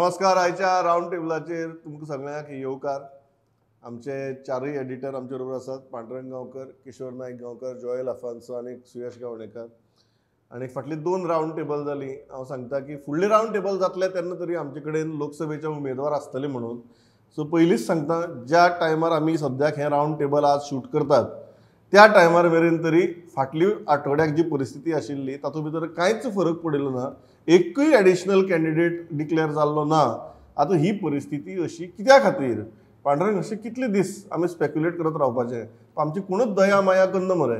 नमस्कार. आयच्या राऊंड टेबलाचेर तुमकां सगळ्यांक येवकार. आमचे चारय एडिटर आमचे बरोबर आसात. पांडुरंग गांवकर, किशोर नायक गांवकर, जोएल आफान्सो आनी सुयश गावणेकर. आनी फाटली 2 राऊंड टेबल जाली. हांव सांगता की फुडले राऊंड टेबल जातले तेन्ना तरी आमचे कडेन लोकसभेचे उमेदवार आसतले म्हणून. सो पयलींच सांगता, ज्या टायमार आमी सद्याक हें राऊंड टेबल आज शूट करतात त्या टायमार मेरेन तरी फाटली आठवड्याक जी परिस्थिती आशिल्ली तातूंत भितर कांयच फरक पडिल्लो ना. एकूय एडिशनल कॅन्डिडेट डिक्लेअर जाल्लो ना. आतां ही परिस्थिती अशी कित्या खातीर? पांडुरंग, अशें कितले दीस आमी स्पेक्युलेट करत रावपाचें? आमची कोणूच दया माया करना मरे.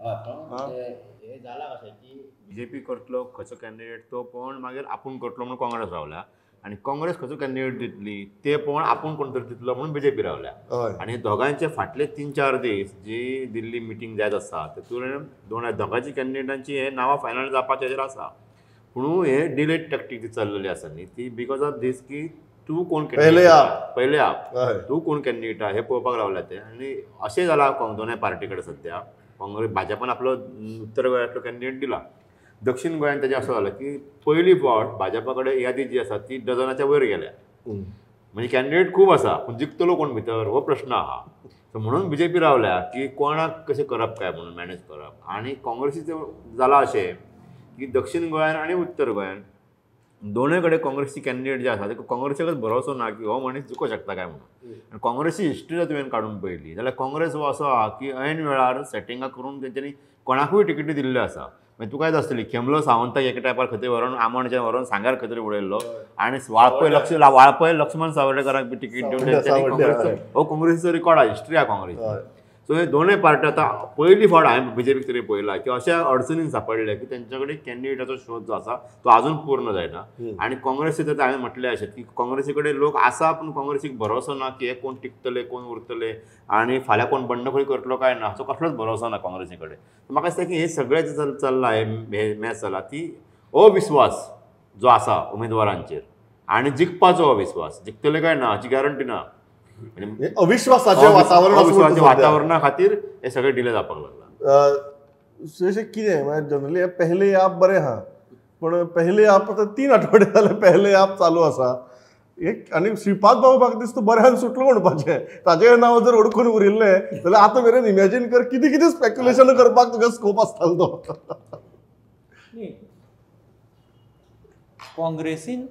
हे जाला कशें की बीजेपी करतलो खंयचो कॅन्डिडेट तो पळोवन मागीर आपूण करतलो म्हणून काँग्रेस रावल्या, आनी काँग्रेस खंयचो कॅन्डिडेट दितली ते पळोवन आपूण कोण तरी दितलो म्हणून बीजेपी रावल्या. आनी दोगांचे फाटले 3-4 दीस जी दिल्ली मिटींग जायत आसा तातूंत दोगांची कॅन्डिडेटांची हे नांवां फायनल जावपाचे हेजेर आसा. पूण हे डिलेट टॅक्टीक जी चल्लेली आसा न्ही ती बिकॉज ऑफ दीस की तूं कोण पयले आप तूं कोण कॅन्डिडेट हे पळोवपाक रावल्या ते. आनी अशें जाला दोनूय पार्टी कडेन सद्या. काँग्रेस भाजपान आपलो उत्तर गोंयांतलो कॅन्डिडेट दिला. दक्षिण गोंयांत तेजें असं जालें की पयली फावट भाजपा कडेन यादी जी आसा ती डझनाच्या वयर गेल्या. म्हणजे कॅन्डिडेट खूब आसा पूण जिखतलो कोण भितर हो प्रश्न आहा. सो म्हणून बीजेपी रावल्या की कोणाक कशें करप काय म्हणून मॅनेज करप. आनी काँग्रेसीचें जाला अशें की दक्षिण गोंयान आनी उत्तर गोंयान दोनूय कडेन काँग्रेसची कॅन्डिडेट जे आसा ते काँग्रेसीकच भरोसो ना की हो मनीस जिखूं शकता काय म्हणून. आनी काँग्रेसची हिस्ट्री जर तुवें काडून पळयली जाल्यार काँग्रेस हो असो आहा की ऐन वेळार सेटिंगां करून तेंच्यांनी कोणाकूय टिकेटी दिल्ल्यो आसा. मागीर तुका आसतली खेमलो सावंताक एके टायपार खंय व्हरून आमोणचें व्हरून सांग्यार खंय तरी उडयल्लो आनी वाळपय लक्ष्मण सावर्डेकराक बी टिकेट दिवन हो काँग्रेसीचो रिकॉर्ड आहा, हिस्ट्री आहा काँग्रेसीची. सो हे दोनूय पार्टी आतां पयली फावट हांवें बीजेपीक तरी पळयला की अशा अडचणीन सांपडले की तेंच्या कडेन कॅन्डिडेटाचो शोध जो आसा तो आजून पूर्ण जायना. आनी काँग्रेसी तर हांवें म्हटलें अशें की काँग्रेसी कडेन लोक आसा पूण काँग्रेसीक भरोसो ना की हे कोण टिकतले कोण उरतले आनी फाल्यां कोण बंडखोरी करतलो काय ना हाचो कसलोच भरोसो ना काँग्रेसी कडेन. म्हाका दिसता की हे सगळें जे चल्लां हे मॅच चला ती अविस्वास जो आसा उमेदवारांचेर आनी जिखपाचो अविस्वास, जिखतले काय ना हाची गॅरंटी ना. अविश्वासाचें वातावरणा खातीर हे सगळें डिले जावपाक लागला. कितें म्हणजे जनरली पहले आप बरें आहा पण पहले आप आतां 3 आठवडे जाले पहले आप चालू आसा. एक आनी श्रीपाद बाबू म्हाका दिसता बऱ्यान सुटलो म्हणपाचें. ताजें नांव जर अडकून उरिल्लें जाल्यार आतां मेरेन इमॅजीन कर कितें कितें स्पेक्युलेशन करपाक तुका स्कोप आसतालो तो. काँग्रेसीन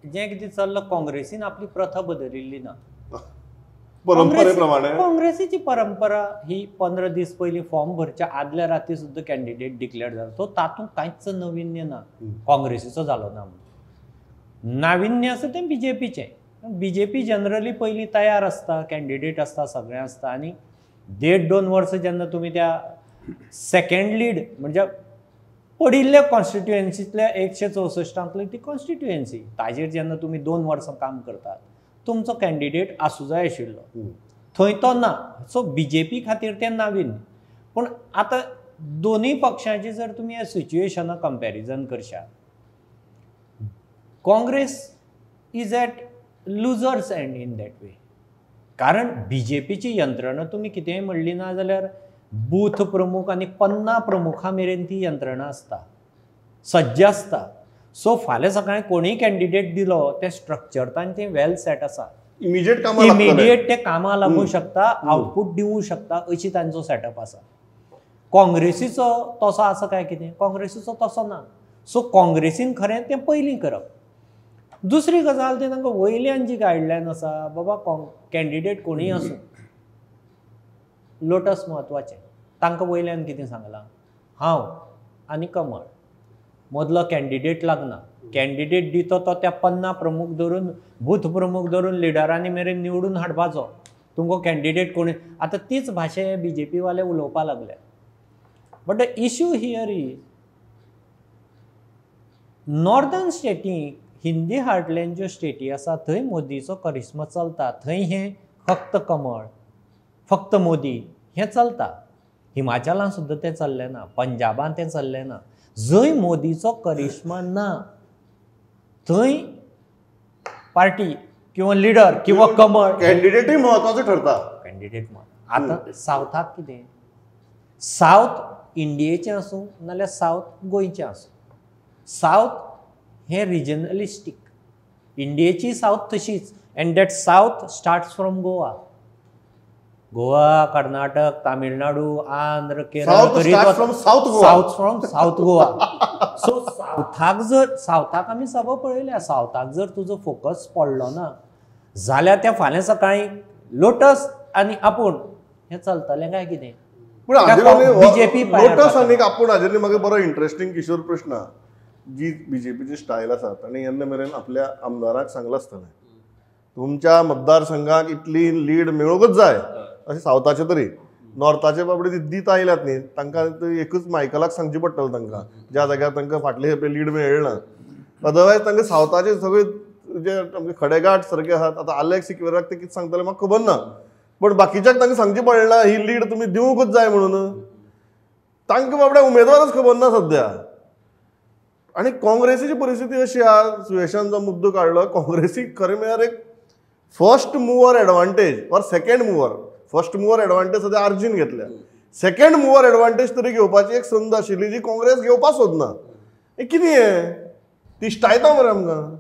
जें कितें चल्लां काँग्रेसीन आपली प्रथा बदलिल्ली ना. परंपरे प्रमाणे काँग्रेसीची परंपरा ही 15 दीस पयलीं फॉर्म भरच्या आदल्या राती सुद्दां कॅन्डिडेट डिक्लेअर जाला. तो तातूंत कांयच नाविन्य ना काँग्रेसीचो जालो ना. नाविन्य आसा तें बीजेपीचें. बीजेपी जनरली पयलीं तयार आसता, कॅन्डिडेट आसता, सगळें आसता आनी 1.5-2 वर्सां जेन्ना तुमी त्या सेकंड लीड म्हणजे पडिल्ल्या कॉन्स्टिट्युएन्सींतल्या 164 ती कॉन्स्टिट्युएन्सी ताजेर जेन्ना तुमी 2 वर्सां काम करतात तुमचो कॅन्डिडेट आसूं जाय आशिल्लो. थंय तो ना. सो बीजेपी खातीर तें नाविन्य. पूण आतां दोनूय पक्षांची जर तुमी ह्या सिच्युएशना कंपॅरिजन करशात Congress is at losers end in that way. कारण बीजेपीची यंत्रणा तुमी कितेंय म्हणली ना जाल्यार बूथ प्रमुख आनी 50 प्रमुखां मेरेन ती यंत्रणा आसता, सज्ज आसता. सो फाल्यां सकाळीं कोणीय कॅन्डिडेट दिलो तें स्ट्रक्चर तें वेल सेट आसा. इमिडिएट ते कामां लागूं शकता, आउटपूट दिवूं शकता अशी तांचो सेटअप आसा. काँग्रेसीचो तसो आसा काय कितें? काँग्रेसीचो तसो ना. सो काँग्रेसीन खरें तें पयलीं करप. दुसरी गजाल ती तांकां वयल्यान जी गायडलायन आसा बाबा कॅन्डिडेट कोणीय आसूं लोटस म्हत्वाचें. तांकां वयल्यान कितें सांगलां? हांव आनी कमळ मदलो कॅन्डिडेट लागना. कॅन्डिडेट दितो तो त्या 50 प्रमुख धरून बूथ प्रमुख धरून लिडरांनी मेरेन निवडून हाडपाचो. तुमकां कॅन्डिडेट कोणी आतां तीच भाशे बीजेपी वाले उलोवपाक लागले. But the issue here is northern स्टेटीक हिंदी हार्टलँड ज्यो स्टेटी आसा थंय मोदीचो करिश्मा चलता. थंय हें फक्त कमळ फक्त मोदी हें चलता. हिमाचलान सुद्दां तें चल्लें ना, पंजाबान तें चल्लें ना. जंय मोदीचो करिश्मा ना थंय पार्टी किंवा लिडर किंवा कमळ कॅन्डिडेटूय महत्वाचो ठरता. कॅन्डिडेट आतां सावथाक कितें? सावथ इंडियेचें आसूं नाल्यार सावथ गोंयचें आसूं, सावथ हें रिजनलिस्टीक इंडियेची साऊथ तशीच, and that south starts from Goa, Karnataka, Tamil Nadu, Andhra, Kerala, south from south Goa. So साऊथाक आमी सगळं पळयल्या. साऊथाक जर तुजो फोकस पडलो ना जाल्यार त्या फाल्यां सकाळी लोटस आनी आपूण हें चलतलें काय कितें? बीजेपी लोटस आनी आपूण हाजेर म्हाका बरो इंटरेस्टिंग किशोर प्रश्न आहा. जी बीजेपीची स्टायल आसा ताणें येन्ना मेरेन आपल्या आमदाराक सांगलां आसतलें तुमच्या मतदारसंघाक इतली लीड मेळोंकच जाय अशें सावथाचे तरी. नॉर्थाचे बाबडे दीत आयल्यात न्ही तांकां एकूच मायकलाक सांगचें पडटलें तांकां ज्या जाग्यार तांकां फाटले खेपे लीड मेळना. अदरवायज तांकां सावथाचे सगळे जे आमचे खडेगाठ सारके आसात आतां आलेक्स सिक्वेराक ते कितें सांगतले म्हाका खबर ना, पण बाकीच्याक तांकां सांगचें पडना ही लीड तुमी दिवंकूच जाय म्हणून. तांकां बाबड्या उमेदवारच खबर ना सद्या. आनी काँग्रेसीची परिस्थिती अशी आहा, सुयेशान जो मुद्दो काडलो, काँग्रेसीक खरें म्हळ्यार एक फर्स्ट मुवर एडवांटेज वा second mover. First mover advantage सद्या आर्जीन घेतल्या, सेकंड मुवर एडवांटेज तरी घेवपाची एक संद आशिल्ली जी काँग्रेस घेवपाक सोदना. हें कितें हें ती स्टायता मरे आमकां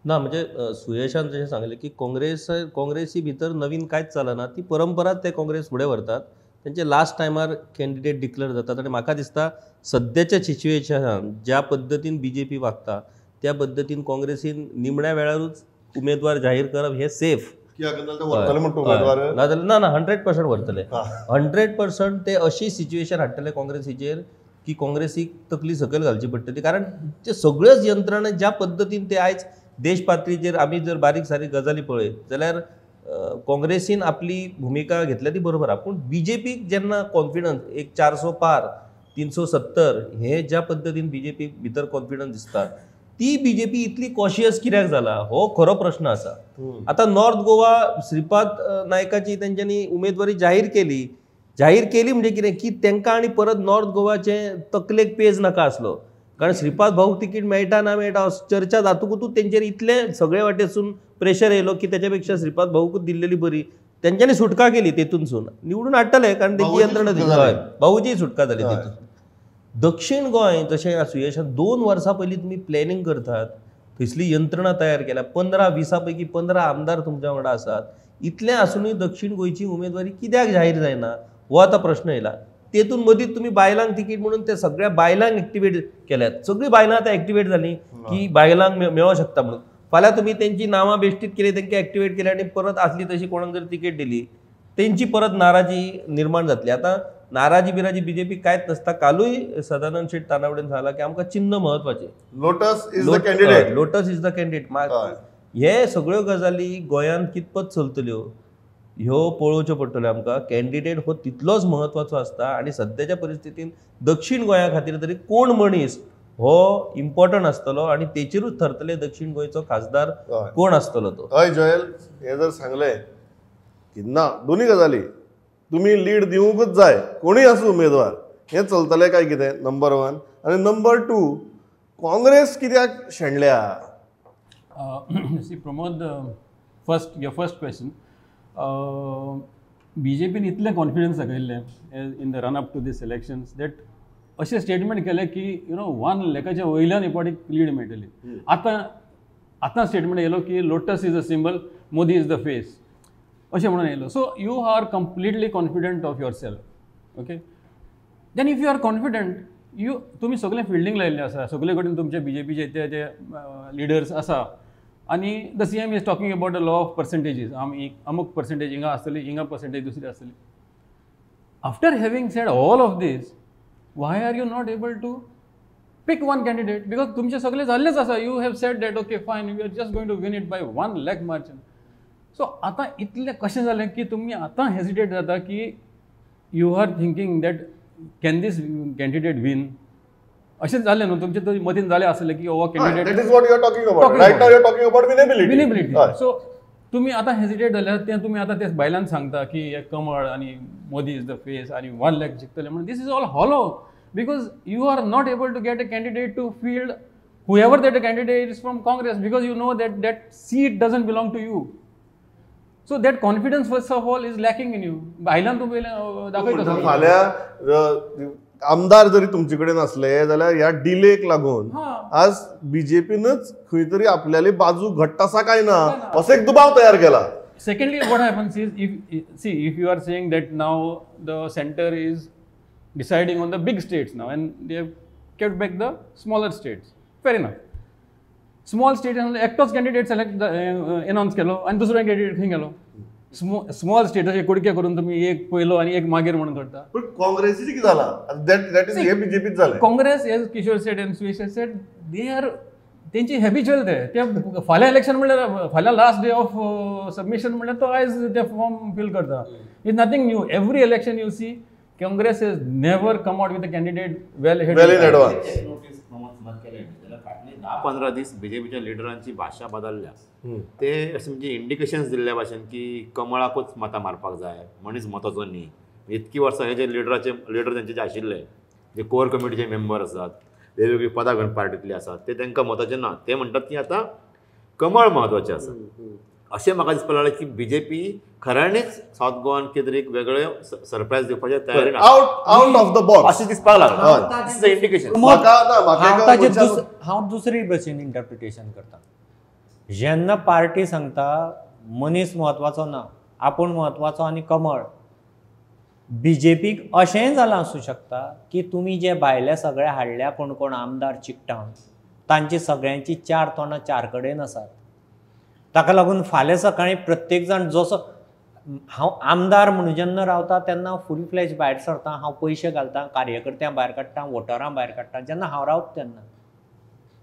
ना. म्हणजे सुयशान जशें सांगलें की काँग्रेसी भितर नवीन कांयच चलना, ती परंपरा ते काँग्रेस फुडें व्हरतात. त्यांचे लास्ट टायमार कॅन्डिडेट डिक्लेअर जातात आनी म्हाका दिसता सद्याच्या सिच्युएशनान ज्या पद्दतीन बीजेपी वागता त्या पद्दतीन काँग्रेसीन निमण्या वेळारूच उमेदवार जाहीर करप हें सेफ. ना ना 100% व्हरतले. 100% ते अशी सिच्युएशन हाडटले काँग्रेसीचेर की काँग्रेसीक तकली सकयल घालची पडटली. कारण ते सगळ्योच यंत्रणा ज्या पद्दतीन ते आयज देश पातळीचेर आमी जर बारीक सारीक गजाली पळयत जाल्यार काँग्रेसीन आपली भुमिका घेतल्या ती बरोबर आहा. पूण बीजेपीक जेन्ना कॉन्फिडन्स एक 400 पार 370 हे ज्या पद्दतीन बीजेपी भितर कॉन्फिडन्स दिसता ती बीजेपी इतली कॉशियस कित्याक जाला हो खरो प्रश्न आसा. आता नॉर्थ गोवा श्रीपाद नायकाची तेंच्यांनी उमेदवारी जाहीर केली म्हणजे कितें की तांकां आनी परत नॉर्थ गोवाचे तकलेक पेज नाका आसलो. कारण श्रीपाद भाऊक तिकीट मेळटा ना मेळटा चर्चा जातकूच तेंचेर इतले सगळे वाटेसून प्रेशर येयलो की त्याच्या पेक्षा श्रीपाद भाऊकूच दिल्लेली बरी. तेंच्यांनी सुटका केली तेतूनसून, निवडून हाडटले कारण तेंची यंत्रणा भाऊची सुटका जाली तेतून. दक्षिण गोंय जशें सुयेशान 2 वर्सां पयलीं तुमी प्लॅनिंग करतात, थंयसली यंत्रणा तयार केल्या, 15-20 पैकी 15 आमदार तुमच्या वांगडा आसात. इतलें आसुनूय दक्षिण गोंयची उमेदवारी कित्याक जाहीर जायना हो आतां प्रश्न येयला. तेतून मदींच तुमी बायलांक तिकीट म्हणून ते सगळ्या बायलांक एक्टिवेट केल्यात. सगळीं बायलां आतां एक्टिवेट जालीं की बायलांक मेळों शकता म्हणून. फाल्यां तुमी तेंची नांवां बेश्टीत केली, तेंकां एक्टिवेट केली आनी परत आसली तशी कोणाक जर तिकेट दिली तेंची परत नाराजी निर्माण जातली. आतां नाराजी बिराजी बीजेपी कांयच नसता. कालूय सदानंद शेट तानावडेन सांगला की आमकां चिन्ह महत्वाचें, lotus is the candidate. Lotus is the candidate. हे सगळ्यो गजाली गोंयांत कितपत चलतल्यो ह्यो पळोवच्यो पडटल्यो आमकां. कॅन्डिडेट हो तितलोच महत्वाचो आसता आनी सद्याच्या परिस्थितीन दक्षिण गोंया खातीर तरी कोण मनीस हो इम्पॉर्टंट आसतलो आनी तेचेरूच ठरतले दक्षिण गोंयचो खासदार कोण आसतलो तो. हय जोयल, हे जर सांगलें की ना दोन्ही गजाली तुम्ही लीड दिवंकूच जाय कोणीय आसूं उमेदवार हें चलतलें काय कितें नंबर 1. आनी नंबर 2 काँग्रेस कित्याक शेणल्या? See Pramod, your first question. बीजेपीन इतलें कॉन्फिडन्स दाखयल्लें in the run up to these elections that अशें स्टेटमेंट केलें की 1 लाखाच्या वयल्यान इपाटीक लीड मेळटली. आतां स्टेटमेंट येयलो की lotus is a symbol, Modi is the face अशें म्हणून येयलो. So you are completely confident of your self. Okay, then if you are confident तुमी सगळे फिल्डिंग लायिल्लें आसा, सगळे कडेन तुमचे बीजेपीचे जे लिडर्स आसा आनी the CM is talking about the law of percentages. अमूक पर्संटेज हिंगा आसतली, हिंगा पर्संटेज दुसरी आसतली. After having said all of these, why are you not able to pick one candidate? Because तुमचे सगळे जाल्लेच आसा. You have said that okay fine, we are just going to win it by 1 lakh margin. So आतां इतलें कशें जालें की तुमी आतां हेजिटेट जाता की you are thinking that can this candidate win? अशें जालें न्हू तुमचे मतीन जालें आसलें की हो candidate. That is what you are talking about right now. You are talking about winnability. So तुमी आतां हेजिटेट जाल्यार तें तुमी आतां ते बायलांक सांगता की हे कमळ आनी मोदी इज द फेस आनी 1 लाख जिखतले म्हणून. This is all hollow because you are not able to get a candidate to field whoever that candidate is from Congress, because you know that seat doesn't belong to you. So that confidence first of all is lacking in you. बायलांक तूं पयलें दाखयता. फाल्यां आमदार जरी तुमचे कडेन असले जाल्यार ह्या डिलेक लागून आज बीजेपीनच खंय तरी आपल्याली बाजू घट्ट आसा काय ना असो एक दुबाव तयार केला. Secondly, what happens is, if you are saying that now the center is deciding on the big states now, and they have kept back the smaller states, fair enough. Small states and एकटोच candidate select announce केलो आणि दुसरो candidate खंय गेलो. Small state अशें कुडके करून तुम्ही एक पयलो आणि एक मागीर म्हणून करता. पण काँग्रेसीचे कितें जालां दॅट इज हे बीजेपीत जालें. Congress as Kishore said and Suyesh said they are तेंची हॅबिच्युअल ते फाल्यां इलेक्शन म्हणल्यार फाल्यां लास्ट डे ऑफ सबमिशन म्हणल्यार तो आयज ते फॉर्म फिल करता. Is nothing new. Every election you see Congress has never come out with a candidate well in advance. फाटले 10-15 दीस बीजेपीच्या लिडरांची भाशा बदलल्या. ते अशें म्हणजे इंडिकेशन्स दिल्ल्या भाशेन की कमळाकूच मतां मारपाक जाय मनीस मताचो न्ही. इतकी वर्सां हे जे लिडर तेंचे जे आशिल्ले जे कोर कमिटीचे मेंबर आसात वेगवेगळी पदां घेवन पार्टींतली आसात ते तांकां मताचें ना. ते म्हणटात की आतां कमळ म्हत्वाचें आसा. अशें म्हाका दिसपाक लागलें की बीजेपी खऱ्यांनीच सावथ गोवान कितें तरी एक वेगळे सरप्रायज दिवपाचे तयारीन आउट ऑफ द बॉक्स अशें दिसपाक लागलें. इंडिकेशन हांव दुसरी भशेन इंटरप्रिटेशन करता. जेन्ना पार्टी सांगता मनीस म्हत्वाचो ना आपूण म्हत्वाचो आनी कमळ, बीजेपीक अशेंय जालां आसूं शकता की तुमी जे भायले सगळे हाडल्या कोण आमदार चिकटावन तांची सगळ्यांची 4 तोंडां 4 कडेन आसात. ताका लागून फाल्यां सकाळीं प्रत्येक जाण जसो हांव आमदार म्हणून जेन्ना रावता तेन्ना हांव फूल फ्लॅज भायर सरता. हांव पयशे घालता, कार्यकर्त्यां भायर काडटा, वोटरां भायर काडटा. जेन्ना हांव रावता तेन्ना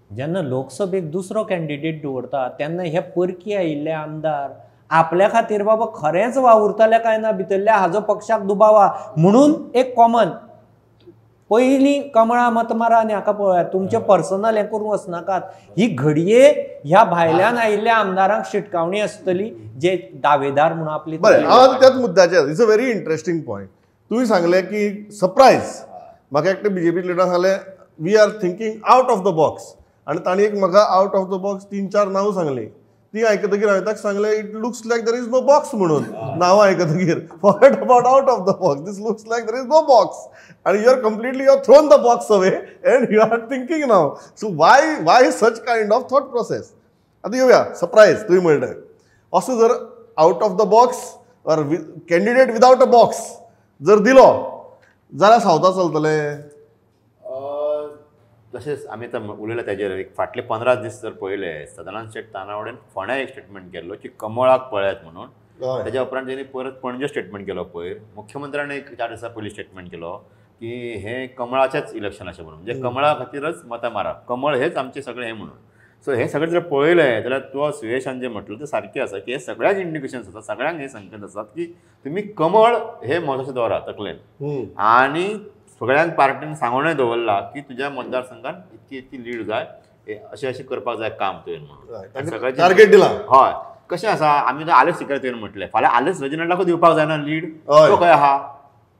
जेन्ना लोकसभेक दुसरो कॅन्डिडेट दवरता तेन्ना हे परकी आयिल्ले आमदार आपल्या खातीर बाबा खरेंच वावुरतले काय ना भितरल्या हाजो पक्षाक दुबाव म्हणून एक कॉमन पयलीं कमळा मत मारा आनी हाका पळयात तुमचें पर्सनल हें करूं वचनाकात. ही घडये ह्या भायल्यान आयिल्ल्या आमदारांक शिटकावणी आसतली जे दावेदार म्हणून आपली. बरें, हांव त्याच मुद्द्याचेर it's a very interesting point. तुवें सांगलें की सरप्रायज. म्हाका एकटे बीजेपी लिडरान सांगलें we are thinking out of the box आनी तांणी एक म्हाका आउट ऑफ द बॉक्स 3-4 नांव सांगलीं. ती आयकतकीर हांवें ताका सांगलें it looks like there is no box म्हणून. नांवां आयकतकीर forget about out of the box, this looks like there is no box and you are completely thrown the box away and you are thinking now. So why such kind of thought process? आता येऊया surprise. तुम्ही म्हणताय असं जर out of the box और candidate without a box जर दिलो जाल्यार सावता चलतले. तशेंच आमी आतां उलयल्या तेजेर एक फाटले 15 दीस जर पळयले सदानंद शेट तानावडेन फोंड्या एक स्टेटमेंट केल्लो की कमळाक पळयात म्हणून. तेज्या उपरांत तेणी परत पणजे स्टेटमेंट केलो पयर. मुख्यमंत्र्यान एक 4 दिसां पयलीं स्टेटमेंट केलो की हे कमळाचेच इलेक्शन अशें म्हणून म्हणजे कमळा खातीरच मतां मारप, कमळ हेच आमचें सगळें हें म्हणून. सो हे सगळें जर पळयलें जाल्यार तो सुयेशान जें म्हटलें तें सारकें आसा की हे सगळ्याक इंडिकेशन्स आसात, सगळ्यांक हे संकेत आसात की तुमी कमळ हे म्हत्वाचें दवरा तकलेन. आनी सगळ्यांक पार्टीन सांगोनय दवरला की तुज्या मतदारसंघात इतकी लीड जाय अशें करपाक जाय काम तुवें म्हणून. सगळ्यांचें टार्गेट दिला. हय कशें आसा आमी तो आलेस शिकार तुवें म्हटलें फाल्यां आलेस रेजिनंटाकूच दिवपाक जायना लीड. तो खंय आहा,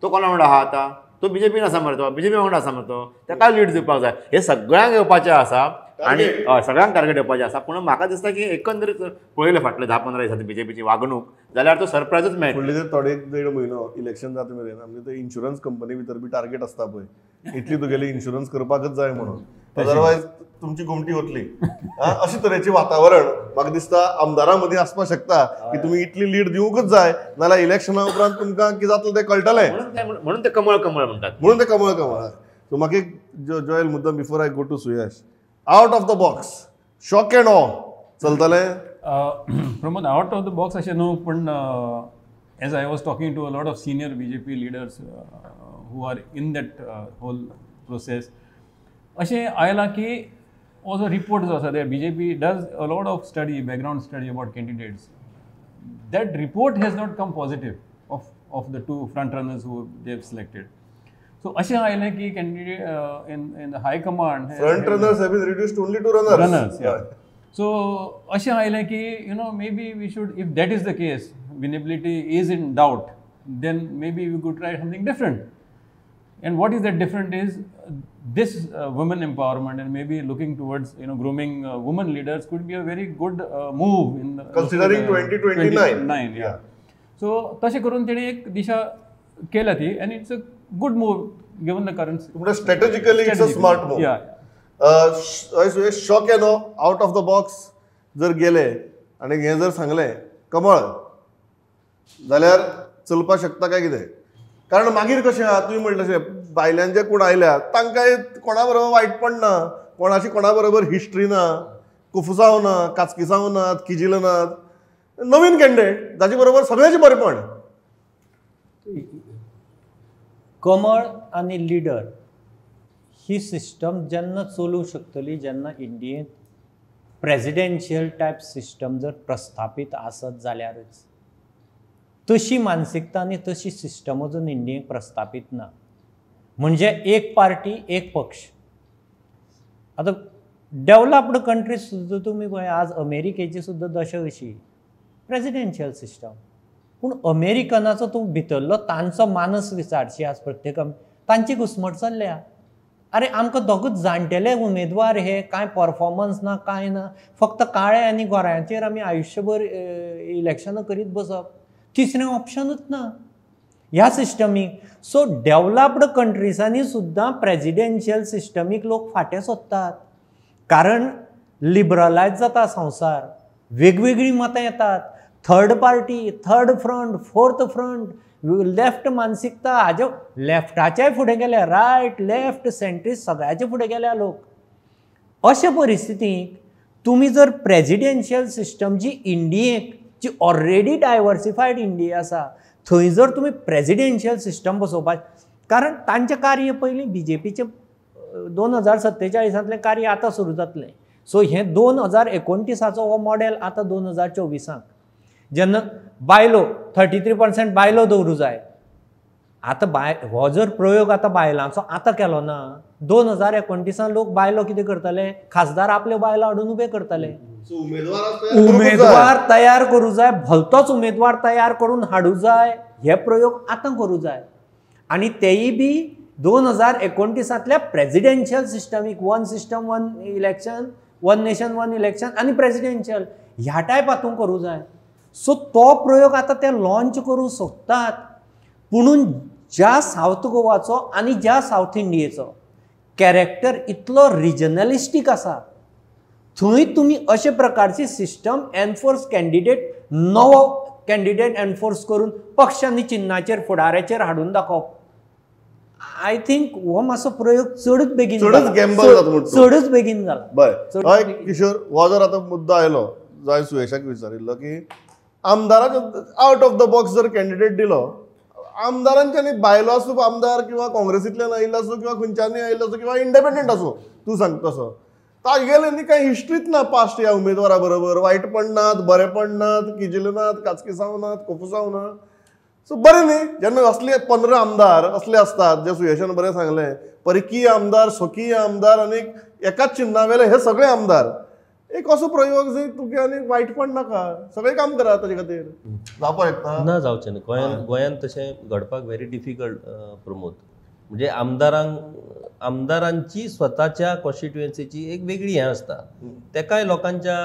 तो कोणा वांगडा आहा आतां, तो बीजेपीन आसा मरे, तो बीजेपी वांगडा आसा मरे, तो ताका लीड दिवपाक जाय. हे सगळ्यांक येवपाचें आसा आनी सगळ्यांक टार्गेट येवपाचें आसा. पूण म्हाका दिसता की एकंदरीत पळयलें फाटले 10-15 दिसांची बीजेपीची वागणूक जाल्यार तो सरप्रायजूच मेळटा. फुडले थोडे 1.5 म्हयनो इलेक्शन जाता मेरेन आमचे ते इन्शुरन्स कंपनी भितर बी टार्गेट आसता पळय इतली तुगेली इन्शुरन्स करपाकच जाय म्हणून, अदरवायज तुमची गुमटी वतली. अशे तरेचें वातावरण म्हाका दिसता आमदारां मदीं आसपाक शकता की तुमी इतली लीड दिवंकच जाय नाल्यार इलेक्शना उपरांत तुमकां कितें जातलें तें कळटलें. म्हणून ते कमळ कमळ म्हणटात. म्हणून ते कमळ कमळ. सो म्हाका एक जॉयल मुद्दम before I go to Suyash, out of the box shock and ऑ चलतलें. Pramod out of the box अशें न्हू, पूण as I was talking to a lot of senior BJP leaders who are in that whole process अशें आयलां की हो जो रिपोर्ट जो आसा ते BJP does a lot of study, background study about candidates. That report has not come positive of the 2 front runners who they have selected. So अशें आयलें की candidate in the high command front runners have been reduced only to runners. So अशें आयलें की you know maybe we should, if that is the case, winnability is in doubt, then maybe we could try something different. And what is that different is this women empowerment and maybe looking towards grooming women leaders could be a very good move in the, considering 2029. Yeah. So तशें करून तेणी एक दिशा केल्या ती and it's a good move given the current म्हणजे strategically it's a smart move. Shock YONO out of the box जर गेले आणि हे जर सांगलें कमळ जाल्यार चलपाक शकता काय कितें. कारण मागीर कशें आहा तुवें म्हणलें तशें भायल्यान जे कोण आयल्यात तांकां कोणा बरोबर वायटपण ना, कोणाची कोणा बरोबर हिस्ट्री ना, कुफुसांव ना, काचकिसांव नात, किजिल नात. नवीन कॅन्डिडेट जाचे बरोबर सगळ्यांचे बरेपण. कमळ आणि लिडर ही सिस्टम जेन्ना चलू शकतली जेन्ना इंडियेंत प्रेसिडेन्शियल टायप सिस्टम जर प्रस्थापीत आसत जाल्यारच. तशी मानसिकता आणि तशी सिस्टम अजून इंडियेक प्रस्थापीत ना. म्हणजे एक पार्टी एक पक्ष. आता डेव्हलप्ड कंट्रीज सुद्दां तुमी पळय आज अमेरिकेची सुद्दां दशा अशी प्रेसिडेन्शियल सिस्टम. पूण अमेरिकनाचो तूं भितरलो तांचो मानस विचारशी आज प्रत्येकान तांची घुसमट चल्ल्या. अरे आमकां दोगूच जाणटेले उमेदवार हे कांय परफॉर्मन्स ना कांय ना, फक्त काळे आनी गोऱ्यांचेर आमी आयुश्यभर इलेक्शनां करीत बसप, तिसरें ऑप्शनूच ना ह्या सिस्टमीक. सो डेव्हलप्ड कंट्रीजांनी सुद्दां प्रेसिडेन्शियल सिस्टमीक लोक फाटें सोदतात. कारण लिबरलायज जाता संवसार, वेगवेगळी मतां येतात, third party, third front, fourth front, left मानसिकता हाजे लेफ्टाच्याय फुडें गेल्या, रायट लेफ्ट सेंट्रिस्ट सगळ्याचे फुडें गेल्या लोक. अशे परिस्थितीक तुमी जर प्रेसिडेन्शियल सिस्टम जी इंडियेक जी ऑलरेडी डायवर्सिफायड इंडिया आसा थंय जर तुमी प्रेसिडेन्शियल सिस्टम बसोवपाक, कारण तांचें कार्य पयलीं BJPचें 2047 कार्य आतां सुरू जातलें. सो हें 2029 हो मॉडेल आतां 2024 जेन्ना बायलो 33% बायलो दवरूं जाय. आतां हो जर प्रयोग आतां बायलांचो आतां केलो ना, 2029 लोक बायलो कितें करतले, खासदार आपले बायलो हाडून उबे करतले. उमेदवार तयार करूं जाय, भलतोच उमेदवार तयार करून हाडूं जाय. हे प्रयोग आतां करूं जाय. आनी तेय बी 2029 प्रेसिडेन्शियल सिस्टमीक, one system one election, one nation one election आनी प्रेसिडेन्शियल ह्या टायप हातूंत करूं जाय. सो तो प्रयोग आतां ते लॉन्च करूं सोदतात. पुणून ज्या सावथ गोवाचो आनी ज्या सावथ इंडियेचो कॅरेक्टर इतलो रिजनलिस्टीक आसा, थंय तुमी अशे प्रकारची सिस्टम एनफोर्स कॅन्डिडेट, नवो कॅन्डिडेट एनफोर्स करून पक्ष आनी चिन्हाचेर फुडाऱ्याचेर हाडून दाखोवप, आय थिंक हो मातसो प्रयोग चडच बेगीन जाला. बरें किशोर, हो जर आतां मुद्दो आयलो जाय सुयेशाक विचारिल्लो की आमदाराक आउट ऑफ द बॉक्स जर कॅन्डिडेट दिलो, आमदारांच्यांनी भायलो आसूं आमदार किंवा काँग्रेसींतल्यान आयिल्लो आसूं किंवा खंयच्यानी आयिल्लो आसूं किंवा इंडिपेंडंट आसूं, तूं सांग तसो, तागेलें कांय हिस्ट्रीच ना पास्ट ह्या उमेदवारा बरोबर, वायटपण नात, बरेपण नात, किजिल नात, काचकिसांव नात, कोफुसांव ना. सो बरें न्ही, जेन्ना असले 15 आमदार असले असतात जे सुयेशान बरें सांगलें, परकीय आमदार, स्वकीय आमदार आनी एकाच चिन्नावेले हे सगळे आमदार, एक असो प्रयोग जंय तुगे आनी वायटपण नाका, सगळें काम करात ताचे खातीर. जावपाक शकता ना, जावचें न्ही. गोंयांत तशें घडपाक व्हेरी डिफिकल्ट प्रमोद. म्हणजे आमदारांची स्वताच्या कॉन्स्टिट्युएन्सीची एक वेगळी हें आसता. तेकाय लोकांच्या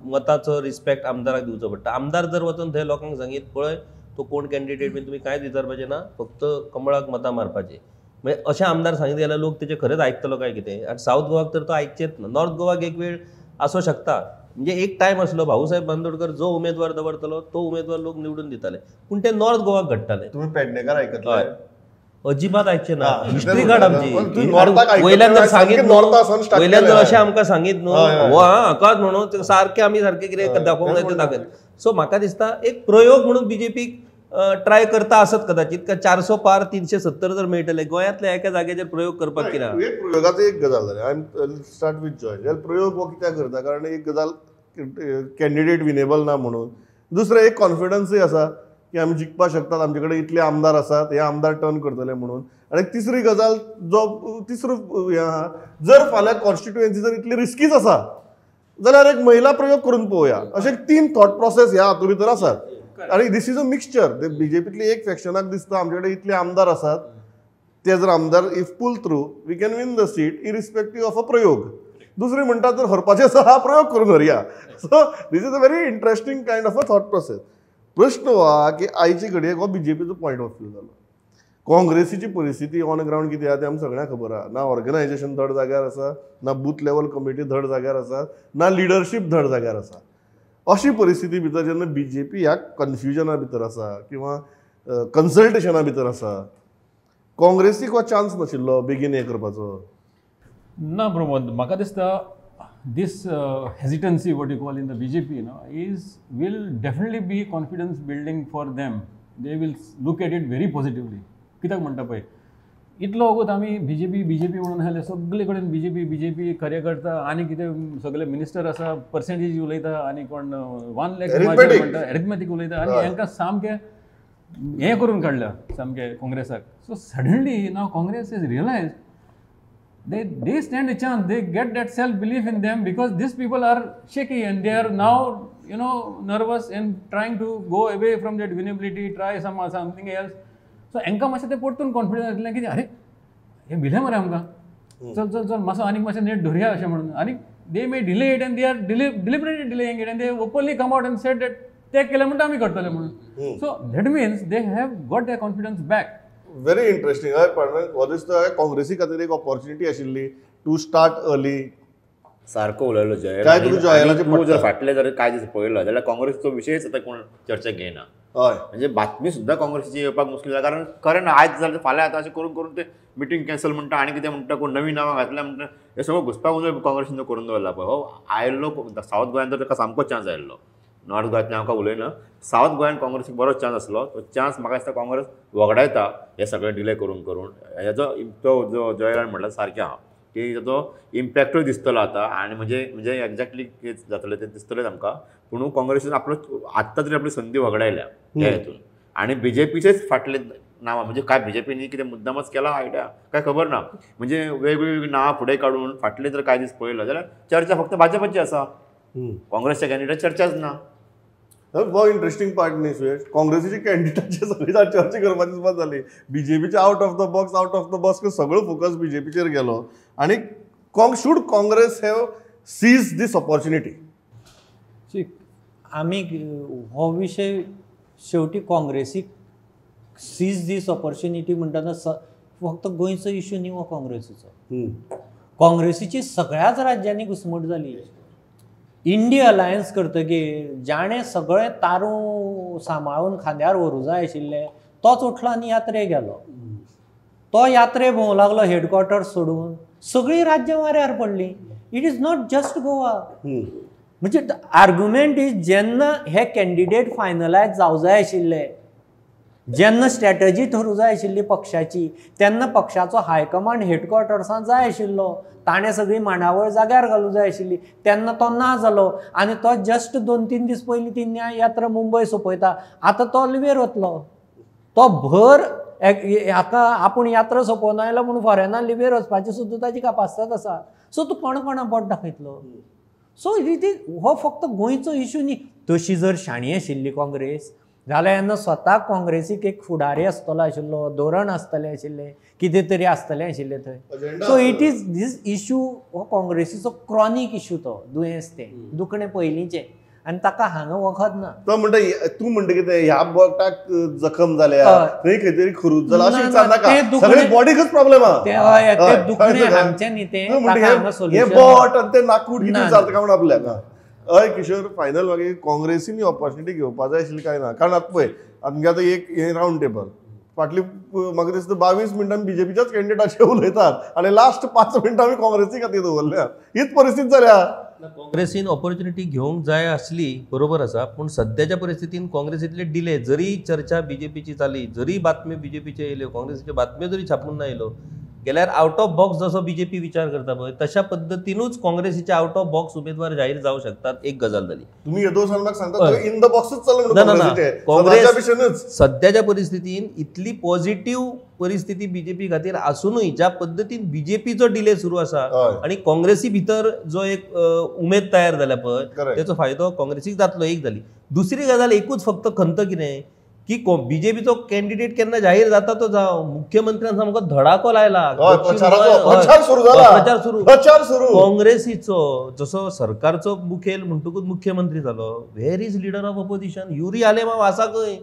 मताचो रिस्पेक्ट आमदाराक दिवचो पडटा. आमदार जर वचून थंय लोकांक सांगीत पळय तो कोण कॅन्डिडेट बीन तुमी कांयच विचारपाचें ना, फक्त कमळाक मतां मारपाचें, म्हणजे अशें आमदार सांगीत जाल्यार लोक तेचे खरेंच आयकतलो काय कितें. आनी सावथ गोवाक तर तो आयकचेच ना. नॉर्थ गोवाक एक वेळ आसूं शकता, म्हणजे एक टायम आसलो भाऊसाहेब बांदोडकर जो उमेदवार दवरतलो तो उमेदवार लोक निवडून दिताले, पूण ते नॉर्थ गोवाक घडटाले. तुम्ही पेडणेकार आयकतले? अजिबात आयकचे ना. हिस्ट्री कार्ड आमची वयल्यान जर सांगीत वयल्यान जर अशें आमकां सांगीत न्हू, हो हाकाच म्हणून सारकें आमी सारकें कितें दाखोवंक जाय तें दाखयत. सो म्हाका दिसता एक प्रयोग म्हणून BJP ट्राय करता आसत कदाचित, का 400 पार 370 जर मेळटले. गोंयांतल्या एका जाग्याचेर प्रयोग करपाक कित्याक? एक प्रयोगाचो एक गजाल जालें. I am start with joy. प्रयोग हो कित्याक करता? कारण एक गजाल कॅन्डिडेट विनेबल ना म्हणून. दुसरें एक कॉन्फिडन्सूय आसा की आमी जिखपाक शकतात, आमचे कडेन इतले आमदार आसात, हे आमदार टर्न करतले म्हणून. आनी तिसरी गजाल जो तिसरो हें आहा, जर फाल्यां कॉन्स्टिट्युएन्सी जर इतली रिस्कीच आसा जाल्यार एक महिला प्रयोग करून पळोवया. अशे 3 थॉट प्रोसेस ह्या हातूंत भितर आसात. आणि दिस इज अ मिक्सचर. BJPतली एक फॅक्शनाक दिसता आमचे कडेन इतले आमदार आसात, ते जर आमदार if pull through we can win the seat irrespective of a प्रयोग. दुसरी म्हणटात जर हरपाचें आसा हा प्रयोग करून व्हरया. So this is a very interesting kind of a thought process. प्रश्न हो की आयचे घडयेक हो BJPचो पॉयंट ऑफ व्यू जालो. काँग्रेसीची परिस्थिती ऑन ग्राउंड कितें आहा तें आमकां सगळ्यांक खबर आहा. ना ऑर्गनायझेशन धड जाग्यार आसा, ना बूथ लेवल कमिटी धड जाग्यार आसा, ना लिडरशीप धड जाग्यार आसा. अशी परिस्थिती भितर जेन्ना BJP ह्या कन्फ्युजना भितर आसा किंवा कन्सल्टेशना भितर आसा, काँग्रेसीक हो चान्स नाशिल्लो बेगीन हें करपाचो. ना प्रमोद, म्हाका दिसता this hesitancy, what you call in the BJP, will definitely be confidence building for them. They will look at it very positively. कित्याक म्हणटा पळय, इतलो वगत आमी बीजेपी म्हणून आसले, सगळे कडेन बीजेपी कार्यकर्ता आनी कितें सगळे मिनिस्टर आसा, पर्सेंटेज उलयता आनी कोण 1 लाख म्हणटा एरिथमेटीक उलयता आनी हांकां सामकें हें करून काडल्या सामकें काँग्रेसाक. So suddenly now Congress is realise they stand a chance. They get that self-belief in them because these people are shaky and they are now nervous and trying to go away from that winnability, try something else. So हांकां मातशें तें परतून confidence येतलें की अरे हें भिलें मरे आमकां, चल मातसो आनीक मातशें नेट धरया अशें म्हणून. आनी they may delay it and they are deliberately delaying it and they openly come out and said that ते केलें म्हणटा आमी करतले म्हणून. So that means they have got their confidence back. Very interesting. हो दिसता काँग्रेसी खातीर एक ऑपॉर्च्युनिटी आशिल्ली टू स्टार्ट अर्ली. सारको उलयलो जय. काय तुका जयालाचें तूं जर फाटले जर कांय दीस पळयलो जाल्यार काँग्रेसचो विशयच आतां कोण चर्चेक घेयना. हय, म्हणजे बातमी सुद्दां काँग्रेसीची येवपाक मुश्कील जाता. कारण खरें ना, आयज जाल्यार फाल्यां आतां अशें करून करून ते मिटींग कॅन्सल म्हणटा आनी कितें म्हणटा, कोण नवीन नांवां घातल्या म्हणटा, हें सगळं घुसपाक उलय काँग्रेसीन करून दवरला पळय. हो आयल्लो सावथ गोंयांत तर ताका सामको चान्स आयिल्लो. नॉर्थ गोंयांतलें हांव उलयना, सावथ गोंयांत काँग्रेसीक बरो चान्स आसलो. तो चान्स म्हाका दिसता काँग्रेस वगडायता हें सगळें डिले करून करून. हेजो तो जो जयरान म्हटल्यार सारकें आहा की ताजो इम्पॅक्टूय दिसतलो आतां. आनी म्हणजे एक्झॅक्टली कितें जातलें तें दिसतलेंच आमकां. पूण काँग्रेसीन आपलो आत्तां तरी आपली संदी वगडायल्या ह्या हेतून. आनी BJPचेच फाटले नांवां, म्हणजे काय BJPनी कितें मुद्दामच केला आयडिया काय खबर ना. म्हणजे वेगवेगळी नांवां फुडें काडून फाटले जर कांय दीस पळयलो जाल्यार चर्चा फक्त भाजपाची आसा. काँग्रेसच्या कॅन्डिडेट चर्चाच ना. हो इंटरेस्टिंग पार्ट न्ही सुयश. काँग्रेसीची कॅन्डिडेटचे सगळी चर्चा करपाची सुरवात जाली. BJPचे आउट ऑफ द बॉक्स सगळो फोकस BJPचेर गेलो. आनी should Congress have seized this opportunity? आमी हो विशय शेवटी काँग्रेसीक सीज दीस ऑपॉर्च्युनिटी म्हणटाना फक्त गोंयचो इश्यू न्ही हो काँग्रेसीचो. काँग्रेसीची सगळ्याच राज्यांनी घुसमट जाली. इंडिया अलायन्स करतकीर जाणें सगळें तारू सांबाळून खांद्यार व्हरूं जाय आशिल्लें तोच उठलो आनी यात्रेक गेलो. तो यात्रे भोंवू लागलो हेडक्वॉर्टर्स सोडून. सगळीं राज्यां वाऱ्यार पडलीं. It is not just Goa. म्हणजे आर्ग्युमेंट इज जेन्ना हे कॅन्डिडेट फायनलायज जावं जाय आशिल्ले, जेन्ना स्ट्रॅटजी ठरूं जाय आशिल्ली पक्षाची, तेन्ना पक्षाचो हायकमांड हेडक्वॉर्टर्सांत जाय आशिल्लो, ताणें सगळी मांडावळ जाग्यार घालूंक जाय आशिल्ली, तेन्ना तो ना जालो. आनी तो जस्ट 2-3 दीस पयलीं ती न्याय यात्रा मुंबय सोंपयता. आतां तो लिवेर वतलो. तो भर हाका आपूण यात्रा सोंपोवन आयलो म्हणून फॉरेनार लिवेर वचपाची सुद्दां ताची कापासिटी आसा. सो तूं कोणा बोट दाखयतलो? सो हो फक्त गोंयचो इश्यू न्ही. तशी जर शाणी आशिल्ली काँग्रेस जाल्यार जेन्ना स्वता काँग्रेसीक एक फुडारी आसतलो आशिल्लो, धोरण आसतलें आशिल्लें, कितें तरी आसतलें आशिल्लें थंय. So it is this issue हो काँग्रेसीचो क्रॉनीक इश्यू. तो दुयेंस तें दुखणें पयलींचें आनी ताका हांगा वखद ना. तो म्हणटा तूं म्हणटा कितें ह्या बोटाक जखम जाल्या, थंय खंय तरी खरूच जालां अशें विचारनाका. सगळे बॉडीकच प्रॉब्लेम आहा. तें दुखणें हांगचें न्ही तें. हे बोट आनी ते नाकूड कितें विचारता काय म्हणून आपल्याक. हय किशोर, फायनल मागीर काँग्रेसीनी ऑपॉर्च्युनिटी घेवपाक जाय आशिल्ली काय ना. कारण आतां पळय आमगे आतां एक हे रावंड टेबल फाटली म्हाका दिसता 22 मिनटां BJPच्याच कॅन्डिडेटाचेर उलयतात आनी लास्ट 5 मिनटां आमी काँग्रेसी खातीर दवरल्या. हीच परिस्थिती जाल्या. काँग्रेसीन ऑपॉर्च्युनिटी घेवंक जाय आसली, बरोबर आसा. पूण सद्याच्या परिस्थितीन काँग्रेसींतले डिले, जरी चर्चा BJPची जाली, जरी बातम्यो BJPच्यो येयल्यो, काँग्रेसीच्यो बातम्यो जरी छापून ना येयल्यो, गेल्यार आउट ऑफ बॉक्स जसो BJP विचार करता पळय तशा पद्दतीनूच काँग्रेसीचे आउट ऑफ बॉक्स उमेदवार जाहीर जावं शकतात. एक गजाल जाली. तुम्ही येदो म्हाका सांगता इन द बॉक्सच चल्ला काँग्रेस सद्याच्या परिस्थितीन इतली पॉझिटिव्ह परिस्थिती BJP खातीर आसूनय ज्या पद्दतीन BJPचो डिले सुरू आसा आनी काँग्रेसी भितर जो एक उमेद तयार जाल्या पळय, तेचो फायदो काँग्रेसीक जातलो. एक जाली. दुसरी गजाल एकूच फक्त खंत कितें की बीजेपीचो कॅन्डिडेट केन्ना जाहीर जाता तो जावं, मुख्यमंत्र्यान सामको धडाको लायला, प्रचार सुरू काँग्रेसीचो जसो सरकारचो मुखेल म्हणटकूच मुख्यमंत्री जालो. Where is leader of opposition? Yuri Alemao आसा खंय?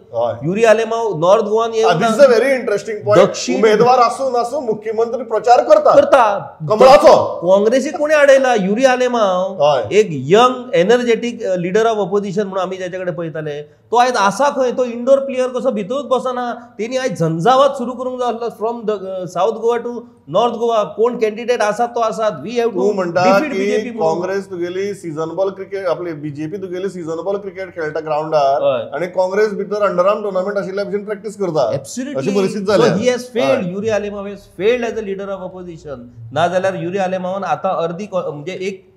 Yuri Alemao north Goan very interesting point. उमेदवार आसून मुख्यमंत्री प्रचार करता कमळाचो. काँग्रेसीक कोणी आडयला? युरी आलेमाव एक young energetic leader of opposition म्हणून आमी ज्याच्याकडे पळयताले, तो आयज आसा खंय? तो इंडोर प्लेयर कसो भितरूच बसना. तेणी आयज झंझावात सुरू करूंक जाय आसलो from south Goa to north Goa. कोण कॅन्डिडेट आसा तो आसा. We have to defeat BJP. Congress तुगेली सीझन बॉल क्रिकेट, आपली बीजेपी तुगेली सीझन बॉल क्रिकेट खेळटा ग्राउंडार, आणि काँग्रेस भितर अंडरआर्म टुर्नामेंट आशिल्ल्या भशेन प्रॅक्टीस करता. अशी परिस्थिती जाल्या. He has failed. Yuri Alemao has failed as a leader of opposition. ना जाल्यार युरी आलेमावान आता अर्दी म्हणजे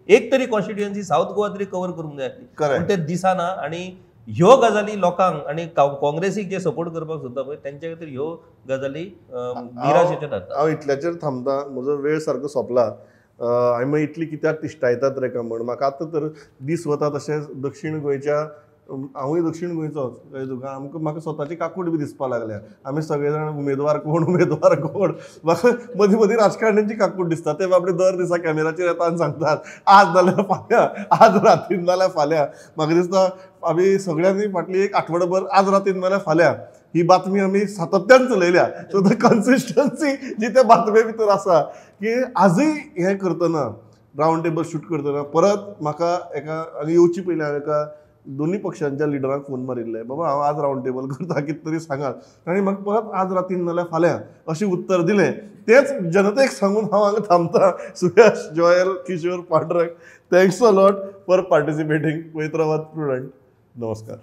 एक तरी कॉन्स्टिट्युएन्सी साऊथ गोवा तरी कव्हर करूंक जाय आसली, पण ते दिसना. आणि ह्यो गजाली लोकांक आणि काँग्रेसीक जे सपोर्ट करपाक सोदता पळय त्यांच्या खातीर ह्यो गजाली निराशेचे थारता. हांव इतल्याचेर थांबता. म्हजो वेळ सारको सोंपला. हांवें इतली कित्याक तिश्टायतात रे काय म्हण म्हाका आतां तर दीस वता तशेंच दक्षिण गोंयच्या, हांवूय दक्षिण गोंयचोच कळ्ळें तुका. म्हाका स्वताची काकूट बी दिसपाक लागल्या. आमी सगळे जाण उमेदवार कोण म्हाका मदीं मदीं राजकारण्यांची काकूट दिसता. ते बाबडे दर दिसा कॅमेराचेर येता आनी सांगतात आज नाल्यार फाल्यां, आज रातीन नाल्यार फाल्यां. म्हाका दिसता आमी सगळ्यांनी फाटली एक आठवडोभर आज रातीन नाल्यार फाल्यां ही बातमी आमी सातत्यान चलयल्या. सो द कन्सिस्टन्सी जी त्या बातमे भितर आसा की आजूय हें करतना, रावंड टेबल शूट करतना परत म्हाका एका आनी येवची पयलीं हांवें एका दोन्ही पक्षांच्या लिडरांक फोन मारिल्ले, बाबा हांव आज रावंड टेबल करता, कितें तरी सांगात. आनी म्हाका परत आज रातीन नाल्यार फाल्यां अशें उत्तर दिलें. तेच जनतेक सांगून हांव हांगा थांबता. Suyash, Joel, Kishore, Pandurang, thanks a lot for participating. वैत्रवाद स्टुडंट. नमस्कार.